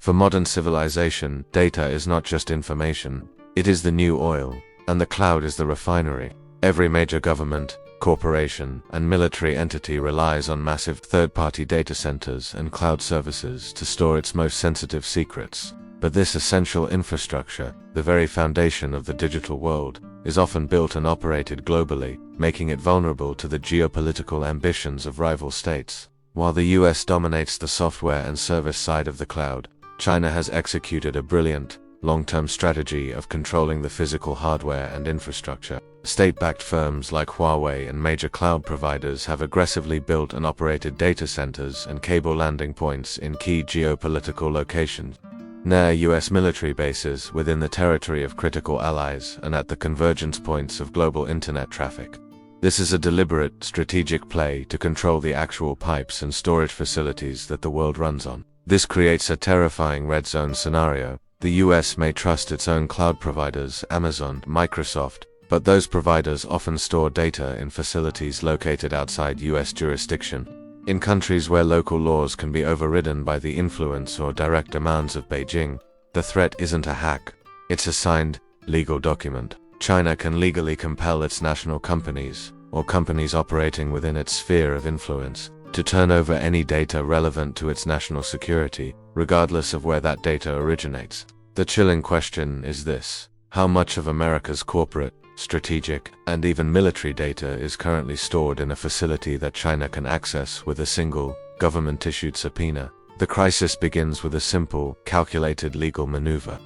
For modern civilization, data is not just information, it is the new oil, and the cloud is the refinery. Every major government, corporation, and military entity relies on massive third-party data centers and cloud services to store its most sensitive secrets. But this essential infrastructure, the very foundation of the digital world, is often built and operated globally, making it vulnerable to the geopolitical ambitions of rival states. While the US dominates the software and service side of the cloud, China has executed a brilliant, long-term strategy of controlling the physical hardware and infrastructure. State-backed firms like Huawei and major cloud providers have aggressively built and operated data centers and cable landing points in key geopolitical locations, near US military bases, within the territory of critical allies, and at the convergence points of global internet traffic. This is a deliberate, strategic play to control the actual pipes and storage facilities that the world runs on. This creates a terrifying red zone scenario. The US may trust its own cloud providers, Amazon, Microsoft, but those providers often store data in facilities located outside US jurisdiction, in countries where local laws can be overridden by the influence or direct demands of Beijing. The threat isn't a hack, it's a signed, legal document. China can legally compel its national companies, or companies operating within its sphere of influence, to turn over any data relevant to its national security, regardless of where that data originates. The chilling question is this: how much of America's corporate, strategic, and even military data is currently stored in a facility that China can access with a single, government-issued subpoena? The crisis begins with a simple, calculated legal maneuver.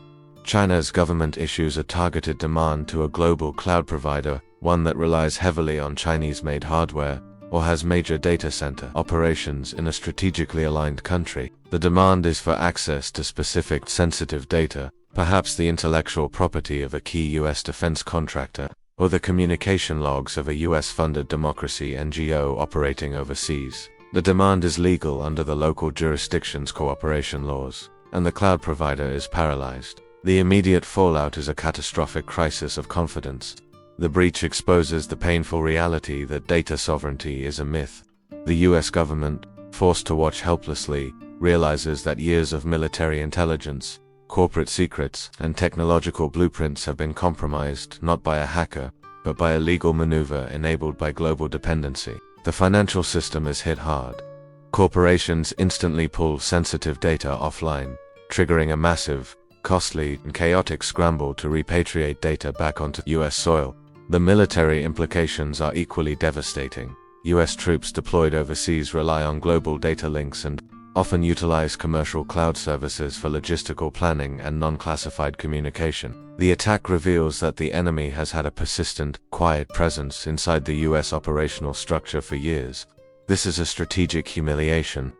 China's government issues a targeted demand to a global cloud provider, one that relies heavily on Chinese-made hardware, or has major data center operations in a strategically aligned country. The demand is for access to specific sensitive data, perhaps the intellectual property of a key US defense contractor, or the communication logs of a US-funded democracy NGO operating overseas. The demand is legal under the local jurisdiction's cooperation laws, and the cloud provider is paralyzed. The immediate fallout is a catastrophic crisis of confidence. The breach exposes the painful reality that data sovereignty is a myth. The US government, forced to watch helplessly, realizes that years of military intelligence, corporate secrets, and technological blueprints have been compromised not by a hacker, but by a legal maneuver enabled by global dependency. The financial system is hit hard. Corporations instantly pull sensitive data offline, triggering a massive, costly, and chaotic scramble to repatriate data back onto US soil. The military implications are equally devastating. US troops deployed overseas rely on global data links and often utilize commercial cloud services for logistical planning and non-classified communication. The attack reveals that the enemy has had a persistent, quiet presence inside the US operational structure for years. This is a strategic humiliation,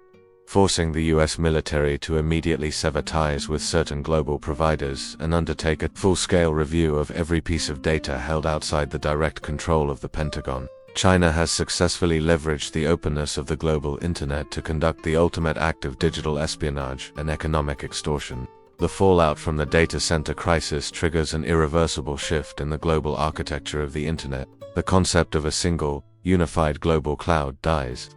forcing the US military to immediately sever ties with certain global providers and undertake a full-scale review of every piece of data held outside the direct control of the Pentagon. China has successfully leveraged the openness of the global internet to conduct the ultimate act of digital espionage and economic extortion. The fallout from the data center crisis triggers an irreversible shift in the global architecture of the internet. The concept of a single, unified global cloud dies.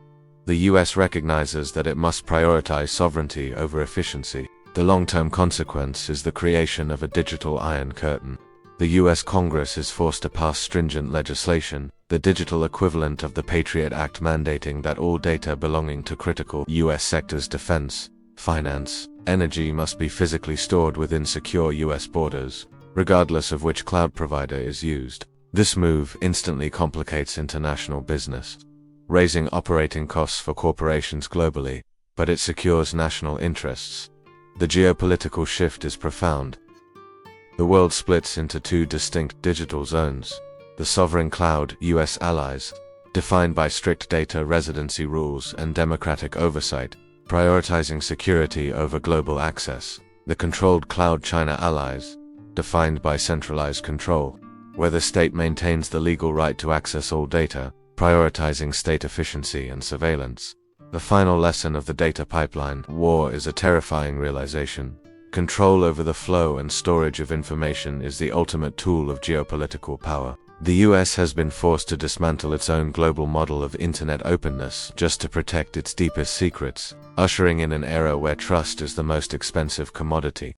The US recognizes that it must prioritize sovereignty over efficiency. The long-term consequence is the creation of a digital iron curtain. The US Congress is forced to pass stringent legislation, the digital equivalent of the Patriot Act, mandating that all data belonging to critical US sectors, defense, finance, energy, must be physically stored within secure US borders, regardless of which cloud provider is used. This move instantly complicates international business, raising operating costs for corporations globally, but it secures national interests. The geopolitical shift is profound. The world splits into two distinct digital zones: the sovereign cloud, US allies, defined by strict data residency rules and democratic oversight, prioritizing security over global access; the controlled cloud, China allies, defined by centralized control, where the state maintains the legal right to access all data, prioritizing state efficiency and surveillance. The final lesson of the data pipeline war is a terrifying realization. Control over the flow and storage of information is the ultimate tool of geopolitical power. The US has been forced to dismantle its own global model of internet openness just to protect its deepest secrets, ushering in an era where trust is the most expensive commodity.